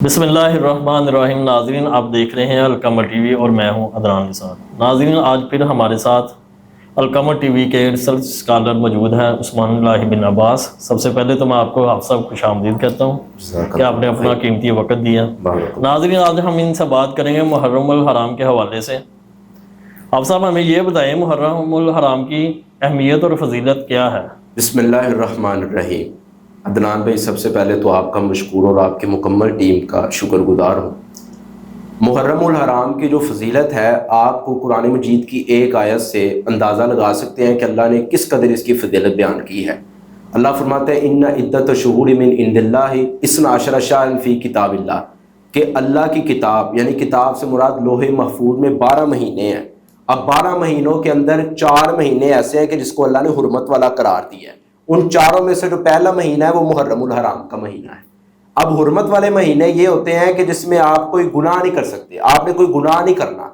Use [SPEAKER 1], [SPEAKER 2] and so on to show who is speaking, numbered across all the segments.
[SPEAKER 1] بسم اللہ الرحمن الرحیم۔ ناظرین، آپ دیکھ رہے ہیں القمر ٹی وی اور میں ہوں عدنان نثار۔ ناظرین، آج پھر ہمارے ساتھ القمر ٹی وی کے ریسرچ اسکالر موجود ہیں عثمان اللہ بن عباس۔ سب سے پہلے تو میں آپ کو صاحب خوش آمدید کہتا ہوں کہ آپ نے اپنا قیمتی وقت دیا۔ ناظرین، آج ہم ان سے بات کریں گے محرم الحرام کے حوالے سے۔ آپ صاحب ہمیں یہ بتائیں محرم الحرام کی اہمیت اور فضیلت کیا ہے؟
[SPEAKER 2] بسم اللہ الرحمن الرحیم۔ عدنان بھائی، سب سے پہلے تو آپ کا مشکور اور آپ کی مکمل ٹیم کا شکر گزار ہوں۔ محرم الحرام کی جو فضیلت ہے، آپ کو قرآن مجید کی ایک آیت سے اندازہ لگا سکتے ہیں کہ اللہ نے کس قدر اس کی فضیلت بیان کی ہے۔ اللہ فرماتا ہے ان عدت الشہور من عند اللہ 12 شہرا فی کتاب اللہ، کہ اللہ کی کتاب یعنی کتاب سے مراد لوح محفوظ میں 12 مہینے ہیں۔ اب 12 مہینوں کے اندر 4 مہینے ایسے ہیں کہ جس کو اللہ نے حرمت والا قرار دیا ہے۔ ان چاروں میں سے جو پہلا مہینہ ہے وہ محرم الحرام کا مہینہ ہے۔ اب حرمت والے مہینے یہ ہوتے ہیں کہ جس میں آپ کوئی گناہ نہیں کر سکتے، آپ نے کوئی گناہ نہیں کرنا،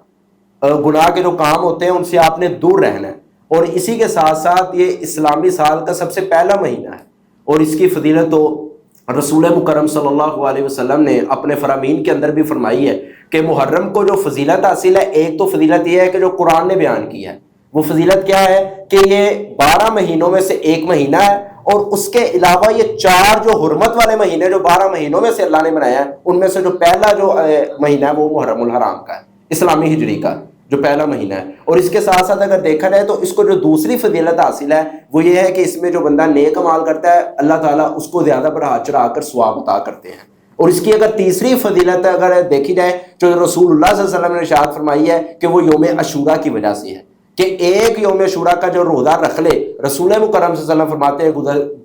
[SPEAKER 2] گناہ کے جو کام ہوتے ہیں ان سے آپ نے دور رہنا ہے، اور اسی کے ساتھ ساتھ یہ اسلامی سال کا سب سے پہلا مہینہ ہے۔ اور اس کی فضیلت تو رسول مکرم صلی اللہ علیہ وسلم نے اپنے فرامین کے اندر بھی فرمائی ہے کہ محرم کو جو فضیلت حاصل ہے، ایک تو فضیلت یہ ہے کہ جو قرآن نے بیان کی ہے، وہ فضیلت کیا ہے کہ یہ 12 مہینوں میں سے ایک مہینہ ہے، اور اس کے علاوہ یہ 4 جو حرمت والے مہینے جو 12 مہینوں میں سے اللہ نے بنایا ہے، ان میں سے جو پہلا جو مہینہ ہے وہ محرم الحرام کا ہے، اسلامی ہجری کا جو پہلا مہینہ ہے۔ اور اس کے ساتھ ساتھ اگر دیکھا جائے تو اس کو جو دوسری فضیلت حاصل ہے وہ یہ ہے کہ اس میں جو بندہ نیک عمال کرتا ہے، اللہ تعالیٰ اس کو زیادہ بڑھا چڑھا کر ثواب عطا کرتے ہیں۔ اور اس کی اگر تیسری فضیلت اگر دیکھی جائے جو رسول اللہ صلی اللہ علیہ وسلم نے ارشاد فرمائی ہے کہ وہ یوم عاشورہ کی وجہ سے ہے، کہ ایک یوم عاشورہ کا جو روزہ رکھ لے، رسول مکرم صلی اللہ علیہ وسلم فرماتے ہیں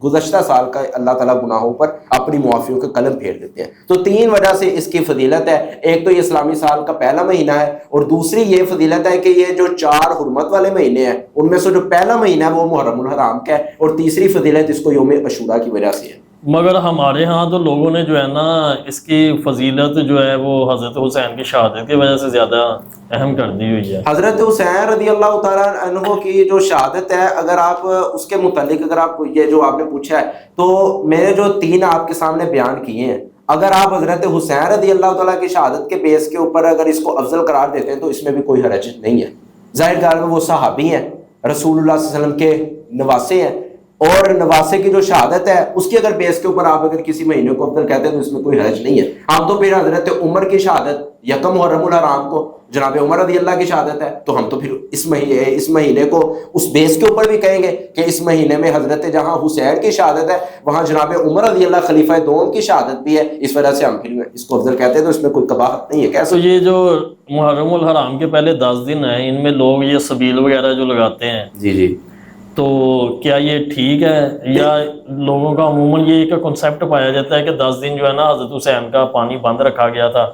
[SPEAKER 2] گزشتہ سال کا اللہ تعالیٰ گناہوں پر اپنی معافیوں کے قلم پھیر دیتے ہیں۔ تو 3 وجہ سے اس کی فضیلت ہے۔ ایک تو یہ اسلامی سال کا پہلا مہینہ ہے، اور دوسری یہ فضیلت ہے کہ یہ جو 4 حرمت والے مہینے ہیں ان میں سے جو پہلا مہینہ ہے وہ محرم الحرام کا ہے، اور تیسری فضیلت اس کو یوم عاشورہ کی وجہ سے ہے۔
[SPEAKER 1] مگر ہمارے ہاں تو لوگوں نے جو ہے نا اس کی فضیلت جو ہے وہ حضرت حسین کی شہادت کی وجہ سے زیادہ اہم کر دی ہوئی ہے۔
[SPEAKER 2] حضرت حسین رضی اللہ تعالیٰ عنہ کی جو شہادت ہے، اگر آپ اس کے متعلق اگر آپ یہ جو آپ نے پوچھا ہے تو میں نے جو 3 آپ کے سامنے بیان کیے ہیں، اگر آپ حضرت حسین رضی اللہ تعالیٰ کی شہادت کے بیس کے اوپر اگر اس کو افضل قرار دیتے ہیں تو اس میں بھی کوئی حرج نہیں ہے۔ ظاہر کار میں وہ صحابی ہیں، رسول اللہ صلی اللہ علیہ وسلم کے نواسے ہیں، اور نواسے کی جو شہادت ہے اس کی اگر بیس کے اوپر آپ اگر کسی مہینے کو افضل کہتے ہیں تو اس میں کوئی حرج نہیں ہے۔ ہم تو پھر حضرت عمر کی شہادت یکم محرم الحرام کو جناب عمر رضی اللہ کی شہادت ہے، تو ہم تو پھر اس مہینے کو اس بیس کے اوپر بھی کہیں گے کہ اس مہینے میں حضرت جہاں حسین کی شہادت ہے وہاں جناب عمر رضی اللہ خلیفہ دوم کی شہادت بھی ہے، اس وجہ سے ہم پھر اس کو افضل کہتے ہیں، تو اس میں کوئی قباحت نہیں ہے۔ کیسے
[SPEAKER 1] تو یہ جو محرم الحرام کے پہلے 10 دن ہیں ان میں لوگ یہ سبیل وغیرہ جو لگاتے ہیں،
[SPEAKER 2] جی
[SPEAKER 1] تو کیا یہ ٹھیک ہے، یا لوگوں کا عموماً یہ ایک کنسیپٹ پایا جاتا ہے کہ 10 دن جو ہے نا حضرت حسین کا پانی بند رکھا گیا تھا،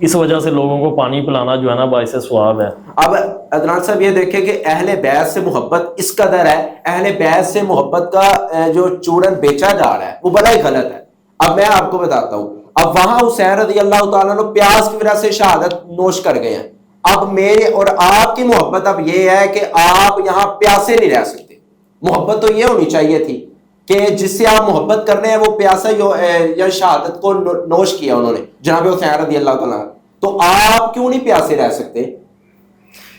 [SPEAKER 1] اس وجہ سے لوگوں کو پانی پلانا جو ہے نا باعث ثواب ہے۔
[SPEAKER 2] اب عدنان صاحب یہ دیکھیں کہ اہل بیت سے محبت اس قدر ہے، اہل بیت سے محبت کا جو چورن بیچا جا رہا ہے وہ بڑا ہی غلط ہے۔ اب میں آپ کو بتاتا ہوں، اب وہاں حسین رضی اللہ تعالیٰ عنہ پیاس کی وجہ سے شہادت نوش کر گئے ہیں، اب میرے اور آپ کی محبت اب یہ ہے کہ آپ یہاں پیاسے نہیں رہ سکتے۔ محبت تو یہ ہونی چاہیے تھی کہ جس سے آپ محبت کر رہے ہیں وہ پیاسا یا شہادت کو نوش کیا انہوں نے، جناب حسین رضی اللہ تعالیٰ، تو آپ کیوں نہیں پیاسے رہ سکتے؟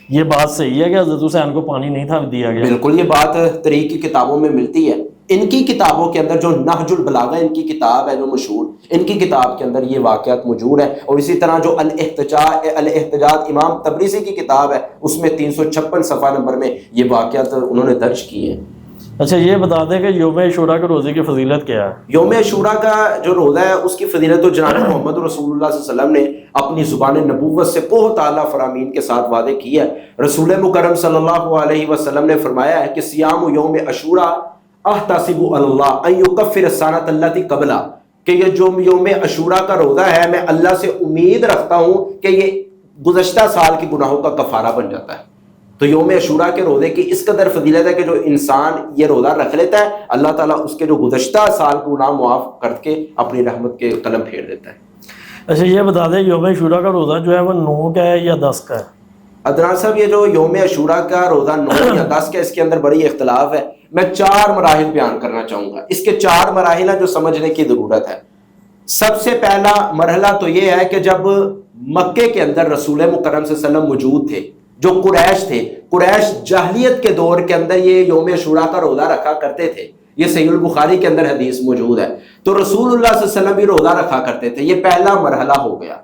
[SPEAKER 1] یہ بات صحیح ہے کہ حضرت حسین کو پانی نہیں تھا دیا گیا؟
[SPEAKER 2] بالکل، یہ بات طریق کی کتابوں میں ملتی ہے۔ ان کی کتابوں کے اندر جو نہج البلاغہ ان کی کتاب ہے جو مشہور، ان کی کتاب کے اندر یہ واقعات موجود ہیں، اور اسی طرح جو الاحتجاج امام تبریزی کی کتاب ہے اس میں 356 صفحہ نمبر میں یہ واقعات انہوں نے درج کیے ہیں۔
[SPEAKER 1] اچھا، یہ بتا دیں کہ یوم عاشورہ کے روزے کی فضیلت کیا ہے؟
[SPEAKER 2] یوم عاشورہ کا جو روزہ ہے اس کی فضیلت تو جناب محمد رسول اللہ صلی اللہ علیہ وسلم نے اپنی زبان نبوت سے بہت اعلیٰ فرامین کے ساتھ وعدے کی ہے۔ رسول مکرم صلی اللہ علیہ وسلم نے فرمایا ہے کہ صیام یوم عاشورہ احتسب اللہ ان یکفر السنۃ التي قبلہ، کہ یہ جو یوم عاشورہ کا روزہ ہے میں اللہ سے امید رکھتا ہوں کہ یہ گزشتہ سال کی گناہوں کا کفارہ بن جاتا ہے۔ تو یوم عاشورہ کے روزے کی اس قدر فضیلت ہے کہ جو انسان یہ روزہ رکھ لیتا ہے اللہ تعالیٰ اس کے جو گزشتہ سال کے گناہ معاف کر کے اپنی رحمت کے قلم پھیر دیتا ہے۔
[SPEAKER 1] اچھا، یہ بتا دیں یوم عاشورہ کا روزہ جو ہے وہ 9 کا ہے یا 10 کا ہے؟
[SPEAKER 2] عدنان صاحب، یہ جو یوم عاشورہ کا روزہ 9 یا 10 کا، اس کے اندر بڑی اختلاف ہے۔ میں 4 مراحل بیان کرنا چاہوں گا، اس کے 4 مراحل ہیں جو سمجھنے کی ضرورت ہے۔ سب سے پہلا مرحلہ تو یہ ہے کہ جب مکے کے اندر رسول مکرم صلی اللہ علیہ وسلم موجود تھے، جو قریش تھے، قریش جاہلیت کے دور کے اندر یہ یوم عاشوراء کا روزہ رکھا کرتے تھے، یہ صحیح البخاری کے اندر حدیث موجود ہے، تو رسول اللہ صلی اللہ علیہ وسلم بھی روزہ رکھا کرتے تھے، یہ پہلا مرحلہ ہو گیا۔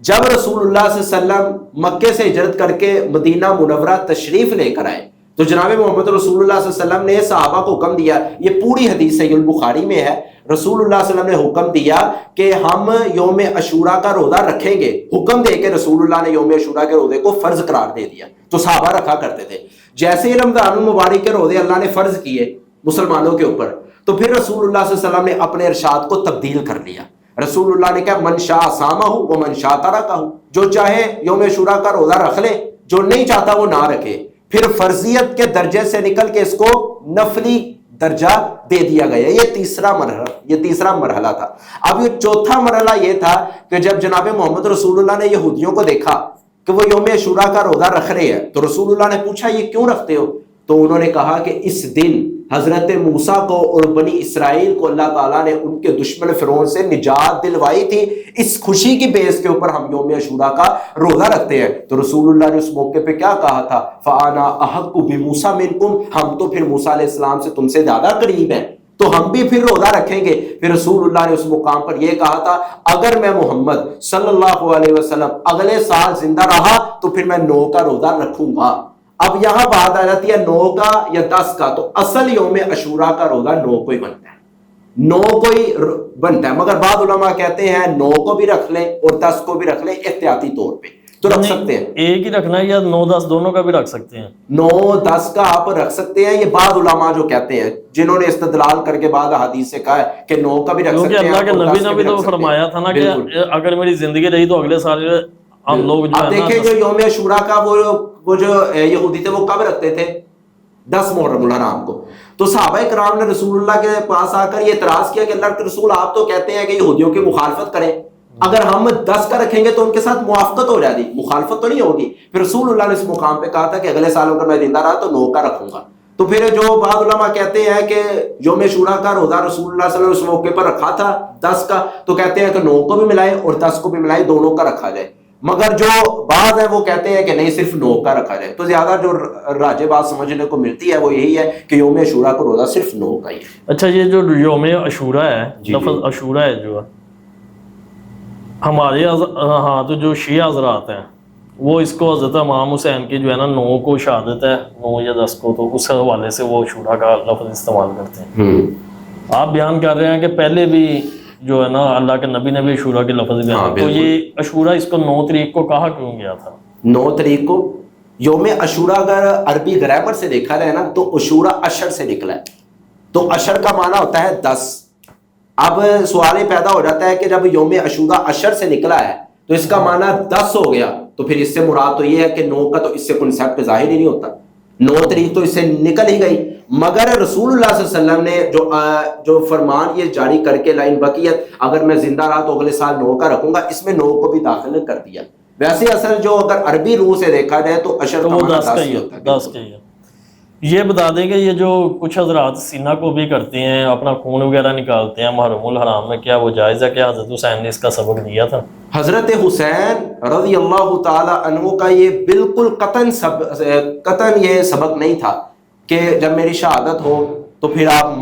[SPEAKER 2] جب رسول اللہ صلی اللہ علیہ وسلم مکے سے ہجرت کر کے مدینہ منورہ تشریف لے کر آئے تو جناب محمد رسول اللہ صلی اللہ علیہ وسلم نے صحابہ کو حکم دیا، یہ پوری حدیث صحیح البخاری میں ہے، رسول اللہ صلی اللہ علیہ وسلم نے حکم دیا کہ ہم یوم عاشوراء کا روزہ رکھیں گے، حکم دے کے رسول اللہ نے یوم عاشوراء کے روزے کو فرض قرار دے دیا، تو صحابہ رکھا کرتے تھے۔ جیسے ہی رمضان المبارک کے روزے اللہ نے فرض کیے مسلمانوں کے اوپر، تو پھر رسول اللہ صلی اللہ علیہ وسلم نے اپنے ارشاد کو تبدیل کر لیا۔ رسول اللہ نے کہا من شاء صامہ و من شاء ترکہ، جو چاہے یوم عاشوراء کا روزہ رکھ لے، جو نہیں چاہتا وہ نہ رکھے۔ پھر فرضیت کے درجے سے نکل کے اس کو نفلی درجہ دے دیا گیا۔ یہ تیسرا مرحلہ تھا۔ اب یہ چوتھا مرحلہ یہ تھا کہ جب جناب محمد رسول اللہ نے یہودیوں کو دیکھا کہ وہ یوم عاشوراء کا روزہ رکھ رہے ہیں، تو رسول اللہ نے پوچھا یہ کیوں رکھتے ہو؟ تو انہوں نے کہا کہ اس دن حضرت موسیٰ کو اور بنی اسرائیل کو اللہ تعالیٰ نے ان کے دشمن فرعون سے نجات دلوائی تھی، اس خوشی کی بیس کے اوپر ہم یوم عاشوراء کا روزہ رکھتے ہیں۔ تو رسول اللہ نے اس موقع پہ کیا کہا تھا؟ فَأَنَا أَحَقُّ بِمُوسَىٰ مِنْكُمْ، ہم تو پھر موسیٰ علیہ السلام سے تم سے زیادہ قریب ہیں، تو ہم بھی پھر روزہ رکھیں گے۔ پھر رسول اللہ نے اس مقام پر یہ کہا تھا اگر میں محمد صلی اللہ علیہ وسلم اگلے سال زندہ رہا تو پھر میں 9 کا روزہ رکھوں گا۔ اب یہاں بات آ جاتی ہے 9 کا یا 10 کا، تو اصل یوم عاشوراء کا روزہ 9 کو ہی بنتا ہے، 9 کو ہی بنتا ہے، مگر بعض علماء کہتے ہیں 9 کو بھی رکھ لیں اور 10 کو بھی رکھ لیں احتیاطی طور پہ، تو رکھ سکتے ہیں۔
[SPEAKER 1] ایک ہی رکھنا ہے یا 9 10 دونوں کا بھی رکھ سکتے ہیں؟
[SPEAKER 2] 9 10 کا آپ رکھ سکتے ہیں، یہ بعض علماء جو کہتے ہیں جنہوں نے استدلال کر کے بعد حدیث سے کہا ہے کہ 9 کا بھی رکھ سکتے ہیں۔
[SPEAKER 1] کیونکہ اللہ کے نبی نے بھی تو فرمایا تھا نا کہ اگر میری زندگی رہی تو اگلے سال ہم لوگ جو
[SPEAKER 2] آپ دیکھیں جو یوم عاشوراء کا وہ جو یہودی تھے وہ کب رکھتے تھے؟ 10 محرم الحرام کو۔ تو صحابہ کرام نے رسول اللہ کے پاس آ کر یہ اعتراض کیا کہ اللہ کے رسول آپ تو کہتے ہیں کہ یہودیوں کی مخالفت کریں، اگر ہم 10 کا رکھیں گے تو ان کے ساتھ موافقت ہو جاتی، مخالفت تو نہیں ہوگی۔ پھر رسول اللہ نے اس مقام پہ کہا تھا کہ اگلے سال اگر میں زندہ رہا تو 9 کا رکھوں گا۔ تو پھر جو بعض علماء کہتے ہیں کہ یوم عاشوراء کا روزہ رسول اللہ صلی اللہ علیہ وسلم اس موقع پر رکھا تھا 10 کا، تو کہتے ہیں کہ 9 کو بھی ملائے اور 10 کو بھی ملائے، دونوں کا رکھا جائے۔ مگر جو بعض ہے وہ کہتے ہیں کہ نہیں صرف 9 کا رکھا جائے۔ تو زیادہ جو راجح بات سمجھنے کو ملتی ہے وہ یہی ہے کہ یوم عاشوراء کا روزہ صرف 9 کا ہی ہے۔
[SPEAKER 1] اچھا یہ جو یوم عاشوراء ہے، لفظ عاشوراء ہے جو ہمارے ہاں تو جو شیعہ حضرات ہیں وہ اس کو حضرت امام حسین کی جو ہے نا 9 کو شہادت ہے 9 یا 10 کو، تو اس حوالے سے وہ عاشوراء کا لفظ استعمال کرتے ہیں۔ آپ بیان کر رہے ہیں کہ پہلے بھی جو ہے نا اللہ کے نبی نے بھی عاشوراء کے لفظ بیان، تو یہ عاشوراء اس کو 9 تاریخ کو کہا کیوں گیا تھا؟
[SPEAKER 2] 9 تاریخ کو یوم عاشوراء اگر عربی گرامر سے دیکھا جائے نا تو عاشوراء اشر سے نکلا ہے، تو اشر کا معنی ہوتا ہے 10۔ اب سوال یہ پیدا ہو جاتا ہے کہ جب یوم عاشوراء اشر سے نکلا ہے تو اس کا معنی 10 ہو گیا، تو پھر اس سے مراد تو یہ ہے کہ 9 کا تو اس سے کنسیپٹ ظاہر ہی نہیں ہوتا، 9 تاریخ تو اس سے نکل ہی گئی۔ مگر رسول اللہ صلی اللہ علیہ وسلم نے جو فرمان یہ جاری کر کے لائن بقیت اگر میں زندہ رہا تو اگلے سال 9 کا رکھوں گا، اس میں 9 کو بھی داخل کر دیا۔ ویسے اصل جو اگر عربی روح سے دیکھا جائے تو اشر کا معنی 10 ہی ہوتا ہے۔
[SPEAKER 1] 10 کا ہی ہے۔ یہ بتا دیں کہ یہ جو کچھ حضرات سینہ کو بھی کرتے ہیں، اپنا خون وغیرہ نکالتے ہیں محرم الحرام میں، کیا وہ جائز ہے؟ کیا حضرت حسین نے اس کا سبق دیا تھا؟
[SPEAKER 2] حضرت حسین رضی اللہ تعالی عنہ کا یہ بالکل قطعاً یہ سبق نہیں تھا کہ جب میری شہادت ہو تو پھر آپ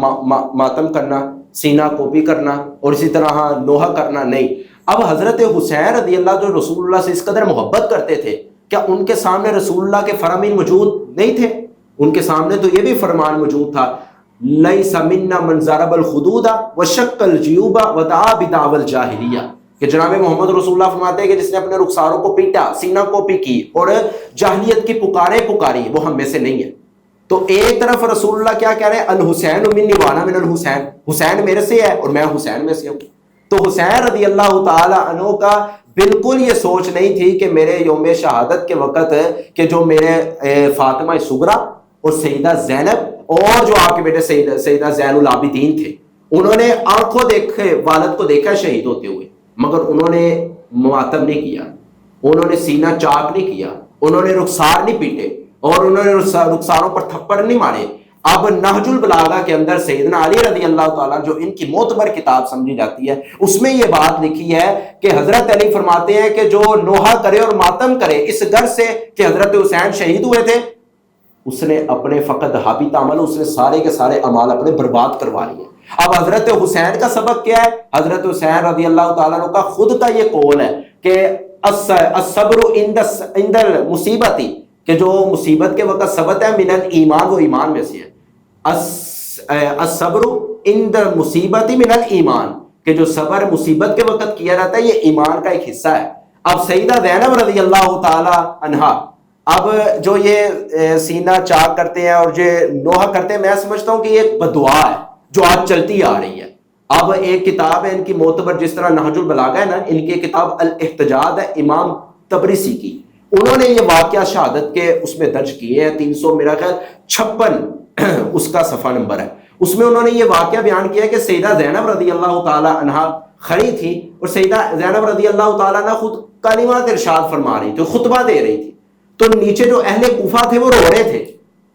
[SPEAKER 2] ماتم کرنا، سینہ کو بھی کرنا اور اسی طرح نوحہ کرنا، نہیں۔ اب حضرت حسین رضی اللہ جو رسول اللہ سے اس قدر محبت کرتے تھے، کیا ان کے سامنے رسول اللہ کے فرامین موجود نہیں تھے؟ ان کے سامنے تو یہ بھی فرمان موجود تھا، لیس منا من ضرب الخدود وشق الجیوب ودعا بدعوی الجاہلیہ، کہ جناب محمد رسول اللہ فرماتے ہیں کہ جس نے اپنے رخساروں کو پیٹا، سینہ کو بھی کی اور جاہلیت کی پکاری وہ ہم میں سے نہیں ہے۔ تو ایک طرف رسول اللہ کیا کہہ رہے ہیں؟ الحسین منی وانا من الحسین، حسین میرے سے ہے اور میں حسین میں سے ہوں۔ تو حسین رضی اللہ تعالی عنہ کا بالکل یہ سوچ نہیں تھی کہ میرے یوم شہادت کے وقت کہ جو میرے فاطمہ صغریٰ اور سیدہ زینب اور جو آپ کے بیٹے سیدہ زین العابدین تھے، انہوں نے آنکھوں دیکھے والد کو دیکھا شہید ہوتے ہوئے، مگر انہوں نے ماتم نہیں کیا، انہوں نے سینہ چاک نہیں کیا، انہوں نے رخسار نہیں پیٹے اور انہوں نے رخساروں پر تھپڑ نہیں مارے۔ اب نہج البلاغہ کے اندر سیدنا علی رضی اللہ تعالیٰ جو ان کی معتبر کتاب سمجھی جاتی ہے، اس میں یہ بات لکھی ہے کہ حضرت علی فرماتے ہیں کہ جو نوحہ کرے اور ماتم کرے اس غرض سے کہ حضرت حسین شہید ہوئے تھے، اس نے اپنے فقط حابط عمل، اس نے سارے کے سارے اعمال اپنے برباد کروا لیے۔ اب حضرت حسین کا سبق کیا ہے؟ حضرت حسین رضی اللہ تعالیٰ عنہ کا خود کا یہ قول ہے کہ الصبر عند المصیبت، کہ جو مصیبت کے وقت صبر ہے، من الایمان، وہ ایمان میں سے ہے۔ الصبر عند المصیبت من الایمان، کہ جو صبر مصیبت کے وقت کیا جاتا ہے یہ ایمان کا ایک حصہ ہے۔ اب سیدہ زینب رضی اللہ تعالی عنہا، اب جو یہ سینہ چاک کرتے ہیں اور یہ نوحہ کرتے ہیں، میں سمجھتا ہوں کہ یہ ایک بدعا ہے جو آج چلتی آ رہی ہے۔ اب ایک کتاب ہے ان کی معتبر، جس طرح نہج البلاغہ ہے نا، ان کی کتاب الاحتجاج ہے امام طبرسی کی، انہوں نے یہ واقعہ شہادت کے اس میں درج کیے ہیں، 300 میرا خیال 56 اس کا صفحہ نمبر ہے۔ اس میں انہوں نے یہ واقعہ بیان کیا کہ سیدہ زینب رضی اللہ تعالی عنہا کھڑی تھی اور سیدہ زینب رضی اللہ تعالیٰ عنہ خود کلمات ارشاد فرما رہی تھی، خطبہ دے رہی تھی، تو نیچے جو اہل کوفہ تھے وہ رو رہے تھے،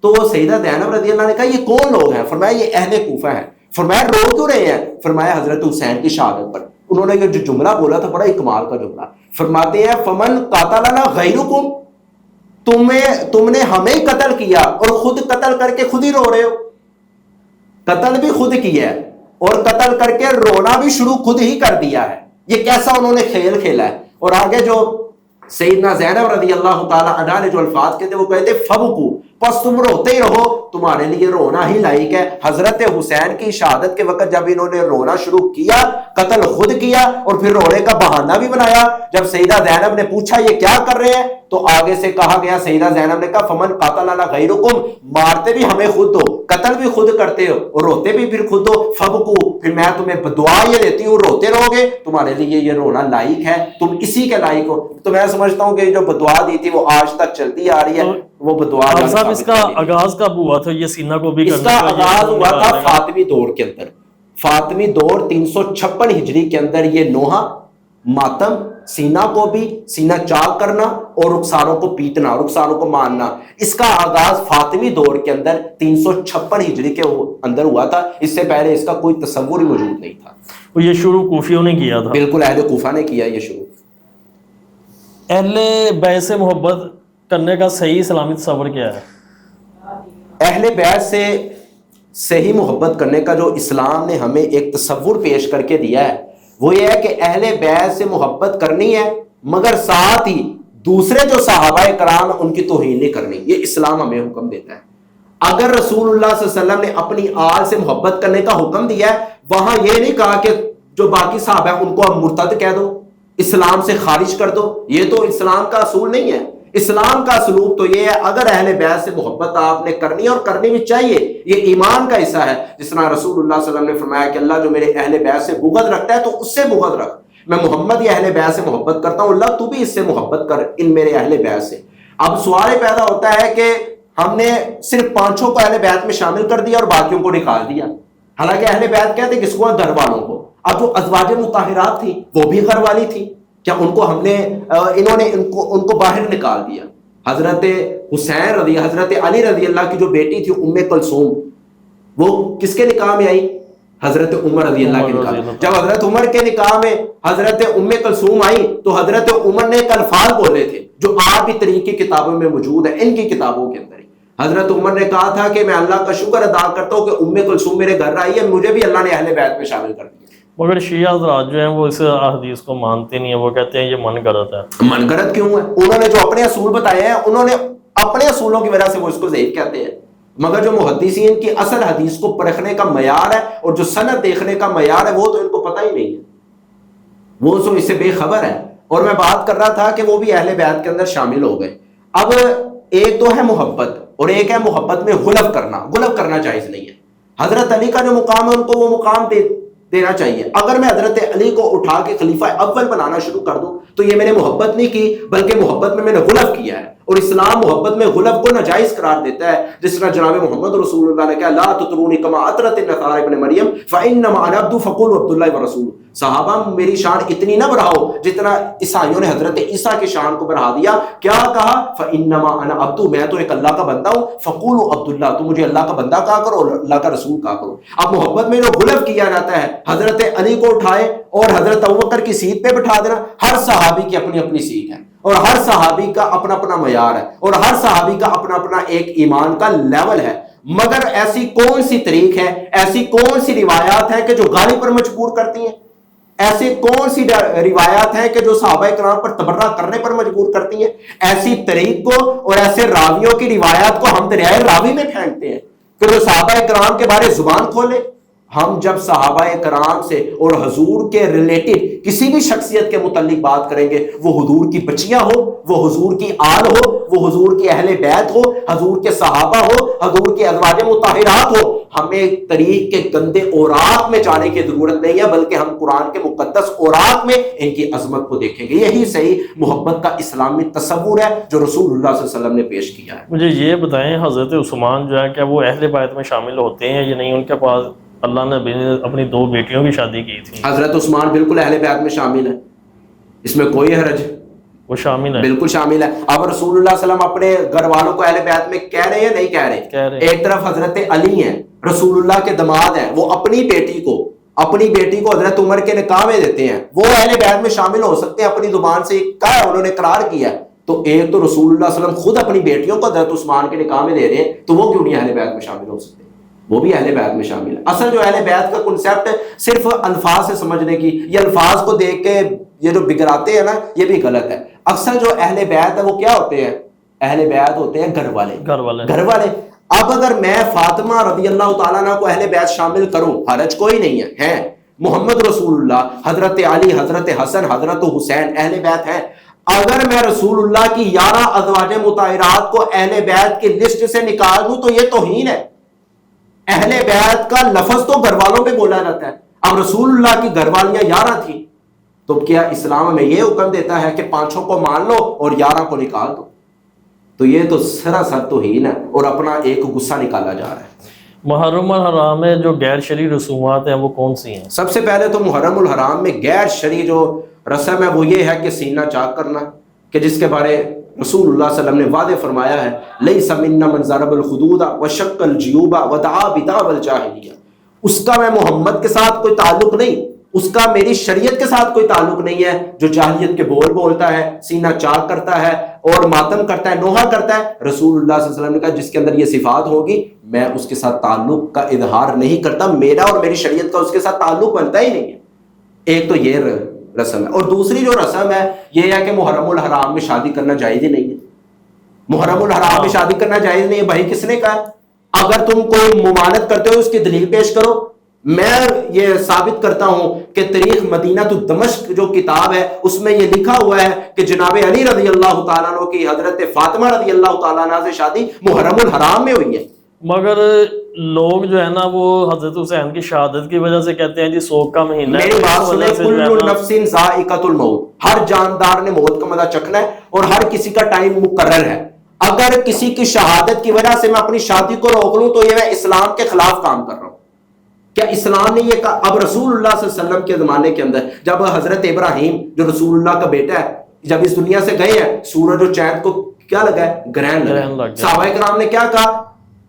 [SPEAKER 2] تو سیدہ زینب رضی اللہ نے کہا یہ کون لوگ ہیں؟ فرمایا یہ اہل کوفہ ہیں۔ فرمایا رو کیوں رہے ہیں؟ فرمایا حضرت حسین کی شہادت پر۔ انہوں نے جو جملہ بولا تھا بڑا کمال کا جملہ، فرماتے ہیں فمن قاتلنا غیرکم، تم نے ہمیں قتل کیا اور خود قتل کر کے خود ہی رو رہے ہو، قتل بھی خود کیا ہے اور قتل کر کے رونا بھی شروع خود ہی کر دیا ہے، یہ کیسا انہوں نے کھیل کھیلا ہے۔ اور آگے جو سیدنا زینب رضی اللہ تعالی عنہا نے جو الفاظ کہتے وہ کہتے فبکو، پس تم روتے ہی رہو، تمہارے لیے رونا ہی لائق ہے۔ حضرت حسین کی شہادت کے وقت جب انہوں نے رونا شروع کیا، قتل خود کیا اور پھر رونے کا بہانہ بھی بنایا، جب سیدہ زینب نے پوچھا یہ کیا کر رہے ہیں تو آگے سے کہا گیا، سیدہ زینب نے کہا فمن قاتلنا غیرکم، مارتے بھی ہمیں خود ہو، قتل بھی خود کرتے ہو اور روتے بھی پھر خود ہو، فبکو، پھر میں تمہیں دعا یہ دیتی ہوں روتے رہو گے، تمہارے لیے یہ رونا لائق ہے، تم اسی کے لائق ہو۔ تو میں سمجھتا ہوں کہ جو بدعا دی تھی وہ آج تک چلتی آ رہی ہے، وہ بدعا
[SPEAKER 1] صاحب اس کا آغاز کب ہوا تھا؟ یہ سینہ کو بھی
[SPEAKER 2] اس کا آغاز ہوا تھا فاطمی دور کے اندر، فاطمی دور 356 ہجری کے اندر یہ نوحہ، ماتم، سینہ کو بھی سینہ چاک کرنا اور رخساروں کو پیٹنا، رخساروں کو ماننا، اس کا آغاز فاطمی دور کے اندر 356 ہجری کے اندر ہوا تھا۔ اس سے پہلے اس کا کوئی تصور ہی موجود نہیں تھا۔
[SPEAKER 1] یہ شروع کوفیوں نے کیا تھا؟
[SPEAKER 2] بالکل، اہل کوفہ نے کیا یہ شروع۔
[SPEAKER 1] اہل بیت سے محبت کرنے کا صحیح اسلامی تصور کیا ہے؟
[SPEAKER 2] اہل بیت سے صحیح محبت کرنے کا جو اسلام نے ہمیں ایک تصور پیش کر کے دیا ہے وہ یہ ہے کہ اہل بیت سے محبت کرنی ہے مگر ساتھ ہی دوسرے جو صحابہ کرام ان کی توہین نہیں کرنی، یہ اسلام ہمیں حکم دیتا ہے۔ اگر رسول اللہ صلی اللہ علیہ وسلم نے اپنی آل سے محبت کرنے کا حکم دیا ہے، وہاں یہ نہیں کہا کہ جو باقی صحابہ ہیں ان کو اب مرتد کہہ دو، اسلام سے خارج کر دو، یہ تو اسلام کا اصول نہیں ہے۔ اسلام کا اسلوب تو یہ ہے اگر اہل بیت سے محبت آپ نے کرنی ہے اور کرنی بھی چاہیے، یہ ایمان کا حصہ ہے۔ جس طرح رسول اللہ صلی اللہ علیہ وسلم نے فرمایا کہ اللہ جو میرے اہل بیت سے بغض رکھتا ہے تو اس سے بغض رکھ، میں محمد یا اہل بیت سے محبت کرتا ہوں، اللہ تو بھی اس سے محبت کر، ان میرے اہل بیت سے۔ اب سوال پیدا ہوتا ہے کہ ہم نے صرف 5 کو اہل بیت میں شامل کر دیا اور باقیوں کو نکال دیا، حالانکہ اہل بیت کہتے کس کو؟ گھر والوں کو۔ اب جو ازواج مطہرات تھی وہ بھی گھر والی تھی، کیا ان کو ہم نے انہوں نے ان کو باہر نکال دیا؟ حضرت حسین حضرت علی رضی اللہ کی جو بیٹی تھی ام کلثوم، وہ کس کے نکاح میں آئی؟ حضرت عمر رضی اللہ کے نکاح میں۔ جب حضرت عمر کے نکاح میں حضرت ام کلثوم آئی تو حضرت عمر نے ایک الفاظ بولے تھے جو آج بھی طریق کی کتابوں میں موجود ہے، ان کی کتابوں کے اندر ہی۔ حضرت عمر نے کہا تھا کہ میں اللہ کا شکر ادا کرتا ہوں کہ ام کلثوم میرے گھر آئی ہے، مجھے بھی اللہ نے اہل بیت میں شامل کر دیا۔
[SPEAKER 1] مگر شیعہ حضرات جو ہیں وہ اس حدیث کو مانتے نہیں ہیں، وہ کہتے ہیں یہ من گڑت ہے۔
[SPEAKER 2] من گڑت کیوں ہے؟ انہوں نے جو اپنے اصول بتائے ہیں، انہوں نے اپنے اصولوں کی وجہ سے وہ اس کو ضعیف کہتے ہیں، مگر جو محدثین کی اصل حدیث کو پرکھنے کا معیار ہے اور جو سند دیکھنے کا معیار ہے وہ تو ان کو پتہ ہی نہیں ہے، وہ تو اس سے بے خبر ہے۔ اور میں بات کر رہا تھا کہ وہ بھی اہل بیت کے اندر شامل ہو گئے۔ اب ایک تو ہے محبت اور ایک ہے محبت میں غلو کرنا، غلو کرنا جائز نہیں ہے۔ حضرت علی کا جو مقام ہے ان کو وہ مقام دینا چاہیے۔ اگر میں حضرت علی کو اٹھا کے خلیفہ اول بنانا شروع کر دوں تو یہ میں نے محبت نہیں کی بلکہ محبت میں نے غلو کیا ہے، اور اسلام محبت میں غلب کو ناجائز قرار دیتا ہے، جس طرح جناب محمد رسول اللہ نے کہا لا تطرونی کما اطرت النصارى ابن مریم فانما انا عبد فقولوا عبد اللہ ورسول۔ صحابہ میری شان اتنی نہ بڑھاؤ جتنا عیسائیوں نے حضرت عیسیٰ کی شان کو بڑھا دیا۔ کیا کہا؟ فانما انا عبد، میں تو ایک اللہ کا بندہ ہوں، فقولوا عبد اللہ، تو مجھے اللہ کا بندہ کہا کرو اور اللہ کا رسول کہا کرو۔ اب محبت میں جو غلب کیا جاتا ہے، حضرت علی کو اٹھائے اور حضرت ابوبکر کی سیٹ پہ بٹھا دینا، ہر صحابی کی اپنی اپنی سیٹ ہے اور ہر صحابی کا اپنا اپنا معیار ہے اور ہر صحابی کا اپنا اپنا ایک ایمان کا لیول ہے، مگر ایسی کون سی طریق ہے، ایسی کون سی روایات ہیں کہ جو غالی پر مجبور کرتی ہیں؟ ایسی کون سی روایات ہیں کہ جو صحابہ کرام پر تبرہ کرنے پر مجبور کرتی ہیں؟ ایسی طریق کو اور ایسے راویوں کی روایات کو ہم دریائے راوی میں پھینکتے ہیں کہ جو صحابہ کرام کے بارے زبان کھولے۔ ہم جب صحابہ کرام سے اور حضور کے ریلیٹڈ کسی بھی شخصیت کے متعلق بات کریں گے، وہ حضور کی بچیاں ہو، وہ حضور کی آل ہو، وہ حضور کے اہل بیت ہو، حضور کے صحابہ ہو، حضور کے ازواج مطہرات ہو، ہمیں طریق کے گندے اوراق میں جانے کی ضرورت نہیں ہے، بلکہ ہم قرآن کے مقدس اوراق میں ان کی عظمت کو دیکھیں گے۔ یہی صحیح محبت کا اسلامی تصور ہے جو رسول اللہ صلی اللہ علیہ وسلم نے پیش کیا ہے۔
[SPEAKER 1] مجھے یہ بتائیں، حضرت عثمان جو ہے کیا وہ اہل بیت میں شامل ہوتے ہیں یا نہیں؟ ان کے پاس اللہ نے اپنی 2 بیٹیوں کی شادی کی تھی۔
[SPEAKER 2] حضرت عثمان بالکل اہل بیت میں شامل ہے، اس میں کوئی حرج،
[SPEAKER 1] وہ شامل ہے،
[SPEAKER 2] بالکل شامل ہے۔ اب رسول اللہ صلی اللہ علیہ وسلم اپنے گھر والوں کو اہل بیت میں کہہ رہے ہیں، نہیں کہہ رہے؟ ایک طرف حضرت علی ہیں، رسول اللہ کے داماد ہیں، وہ اپنی بیٹی کو حضرت عمر کے نکاح میں دیتے ہیں، وہ اہل بیت میں شامل ہو سکتے ہیں، اپنی زبان سے کہا ہے، انہوں نے اقرار کیا ہے۔ تو ایک تو رسول اللہ صلی اللہ علیہ وسلم خود اپنی بیٹیوں کو حضرت عثمان کے نکاح میں دے رہے ہیں، تو وہ کیوں نہیں اہل بیت میں شامل ہو سکتے؟ وہ بھی اہل بیت میں شامل ہے۔ اصل جو اہل بیت کا کنسیپٹ صرف الفاظ سے سمجھنے کی، یہ الفاظ کو دیکھ کے یہ جو بگڑاتے ہیں نا، یہ بھی غلط ہے۔ اکثر جو اہل بیت ہے وہ کیا ہوتے ہیں؟ اہل بیت ہوتے ہیں گھر والے۔ اب اگر میں فاطمہ رضی اللہ تعالیٰ عنہ کو اہل بیت شامل کروں، حرج کوئی نہیں ہے، محمد رسول اللہ، حضرت علی، حضرت حسن، حضرت حسین اہل بیت ہیں۔ اگر میں رسول اللہ کی 11 ازواج مطہرات کو اہل بیت کی لسٹ سے نکال دوں تو یہ توہین ہے۔ اہل بیت کا لفظ تو گھر والوں پہ بولا جاتا ہے، اب رسول اللہ کی گھر والیاں 11 تھیں، تو کیا اسلام میں یہ حکم دیتا ہے کہ 5 کو مان لو اور 11 کو نکال دو؟ تو یہ تو سراسر توہین ہے اور اپنا ایک غصہ نکالا جا رہا ہے۔
[SPEAKER 1] محرم الحرام میں جو غیر شرعی رسومات ہیں وہ کون سی ہیں؟
[SPEAKER 2] سب سے پہلے تو محرم الحرام میں غیر شرعی جو رسم ہے وہ یہ ہے کہ سینہ چاک کرنا، کہ جس کے بارے رسول اللہ صلی اللہ علیہ وسلم نے واضح فرمایا ہے لیس منا من ضرب الخدود وشق الجیوب ودعا بدعوى الجاہلیہ، اس کا میں محمد کے ساتھ کوئی تعلق نہیں، اس کا میری شریعت کے ساتھ کوئی تعلق نہیں ہے جو جاہلیت کے بول بولتا ہے، سینہ چاک کرتا ہے اور ماتم کرتا ہے، نوحہ کرتا ہے۔ رسول اللہ صلی اللہ علیہ وسلم نے کہا جس کے اندر یہ صفات ہوگی میں اس کے ساتھ تعلق کا اظہار نہیں کرتا، میرا اور میری شریعت کا اس کے ساتھ تعلق بنتا ہی نہیں ہے۔ ایک تو یہ رسم ہے، اور دوسری جو رسم ہے یہ ہے کہ محرم الحرام میں شادی کرنا جائز ہی نہیں ہے۔ محرم الحرام میں شادی کرنا جائز نہیں ہے، بھائی کس نے کہا؟ اگر تم کوئی ممانعت کرتے ہو اس کی دلیل پیش کرو۔ میں یہ ثابت کرتا ہوں کہ تاریخ مدینہ تو دمشق جو کتاب ہے اس میں یہ لکھا ہوا ہے کہ جناب علی رضی اللہ تعالیٰ عنہ کی حضرت فاطمہ رضی اللہ تعالیٰ عنہ سے شادی محرم الحرام میں ہوئی ہے۔
[SPEAKER 1] مگر لوگ جو ہے نا وہ حضرت حسین کی شہادت کی وجہ سے کہتے ہیں جی سوگ کا مہینہ ہے۔
[SPEAKER 2] میری بات سنیں، کل نفس ذائقۃ الموت، ہر جاندار نے موت کا مزہ چکھنا ہے اور ہر کسی کا ٹائم مقرر ہے۔ اگر کسی کی شہادت کی وجہ سے میں اپنی شادی کو روک لوں تو یہ میں اسلام کے خلاف کام کر رہا ہوں۔ کیا اسلام نے یہ کہا؟ اب رسول اللہ صلی اللہ علیہ وسلم کے زمانے کے اندر جب حضرت ابراہیم جو رسول اللہ کا بیٹا ہے جب اس دنیا سے گئے ہیں، سورج اور چاند کو کیا لگا ہے؟ گرہن لگا۔ صحابہ کرام نے کیا کہا؟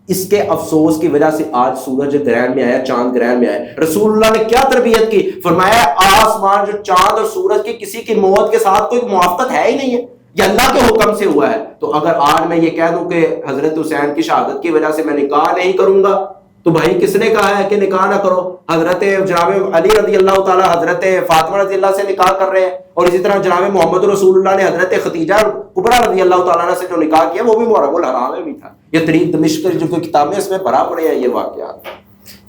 [SPEAKER 2] اس کے افسوس کی وجہ سے آج سورج گرہن میں آیا، چاند گرہن میں آیا۔ رسول اللہ نے کیا تربیت کی؟ فرمایا آسمان جو چاند اور سورج کی کسی کی موت کے ساتھ کوئی موافقت ہے ہی نہیں ہے، یہ اللہ کے حکم سے ہوا ہے۔ تو اگر آج میں یہ کہہ دوں کہ حضرت حسین کی شہادت کی وجہ سے میں نکاح نہیں کروں گا تو بھائی کس نے کہا ہے کہ نکاح نہ کرو؟ حضرت جناب علی رضی اللہ تعالیٰ حضرت فاطمہ رضی اللہ سے نکاح کر رہے ہیں، اور اسی طرح جناب محمد رسول اللہ نے حضرت ختیجہ کبریٰ رضی اللہ تعالیٰ عنہ سے جو نکاح کیا وہ بھی محرم الحرام میں بھی تھا۔ یہ طریق دمشق کی جو کوئی کتابیں اس میں بھرا پڑے ہیں یہ واقعات۔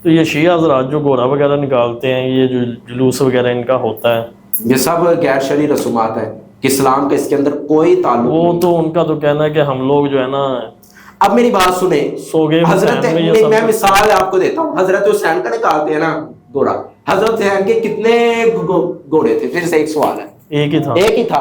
[SPEAKER 1] تو یہ شیعہ حضرات جو گھوڑا وغیرہ نکالتے ہیں، یہ جو جلوس وغیرہ ان کا ہوتا ہے،
[SPEAKER 2] یہ سب غیر شرعی رسومات ہیں کہ اسلام کا اس کے اندر کوئی تعلق
[SPEAKER 1] وہ
[SPEAKER 2] نہیں۔
[SPEAKER 1] تو ان کا تو کہنا ہے کہ ہم لوگ جو ہے نا
[SPEAKER 2] اب میری بات سنیں، حضرت میں مثال آپ کو دیتا ہوں، حضرت حسین کا نکالتے ہیں نا گھوڑا، حضرت حسین کے کتنے گھوڑے تھے؟ پھر سے ایک سوال ہے،
[SPEAKER 1] ایک ہی تھا،
[SPEAKER 2] ایک ہی تھا۔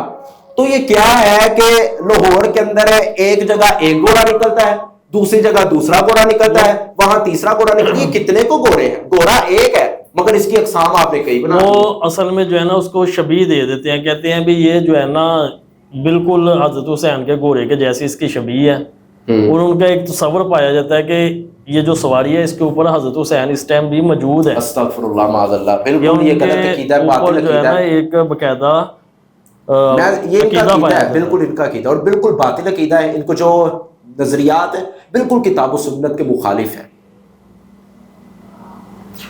[SPEAKER 2] تو یہ کیا ہے کہ لاہور کے اندر ہے ایک جگہ ایک گھوڑا نکلتا ہے, دوسری جگہ دوسرا گھوڑا نکلتا ہے, وہاں تیسرا گھوڑا نکلتا ہے. یہ کتنے کو گھوڑے ہیں؟ گھوڑا ایک ہے مگر اس کی اقسام آپ نے کئی بنا دی.
[SPEAKER 1] وہ اصل میں جو ہے نا اس کو شبیہ دے دیتے ہیں, کہتے ہیں بھی یہ جو ہے نا بالکل حضرت حسین کے گھوڑے کے جیسی اس کی شبیہ ہے, اور ان کا ایک تصور پایا جاتا ہے کہ یہ جو سواری ہے اس کے اوپر حضرت حسین اس ٹائم بھی موجود ہے.
[SPEAKER 2] استغفر اللہ معاذ اللہ, بالکل یہ غلط عقیدہ ہے, باطل
[SPEAKER 1] جو ہے
[SPEAKER 2] عقیدہ
[SPEAKER 1] نا
[SPEAKER 2] ہے.
[SPEAKER 1] ایک باقاعدہ
[SPEAKER 2] یہ ان کا عقیدہ ہے, بالکل ان کا عقیدہ, اور بالکل باطل عقیدہ ہے. ان کو جو نظریات ہیں بالکل کتاب و سنت کے مخالف ہے.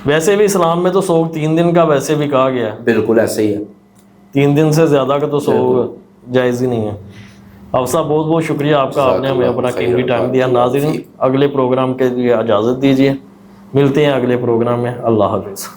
[SPEAKER 1] ویسے بھی اسلام میں تو سوگ 3 دن کا ویسے بھی کہا گیا ہے,
[SPEAKER 2] بالکل ایسے ہی ہے.
[SPEAKER 1] 3 دن سے زیادہ کا تو سوگ جائز ہی نہیں ہے. افسا بہت بہت شکریہ آپ کا, آپ نے ہمیں اپنا قیمتی ٹائم دیا. ناظرین اگلے پروگرام کے لیے اجازت دیجیے, ملتے ہیں اگلے پروگرام میں. اللہ حافظ.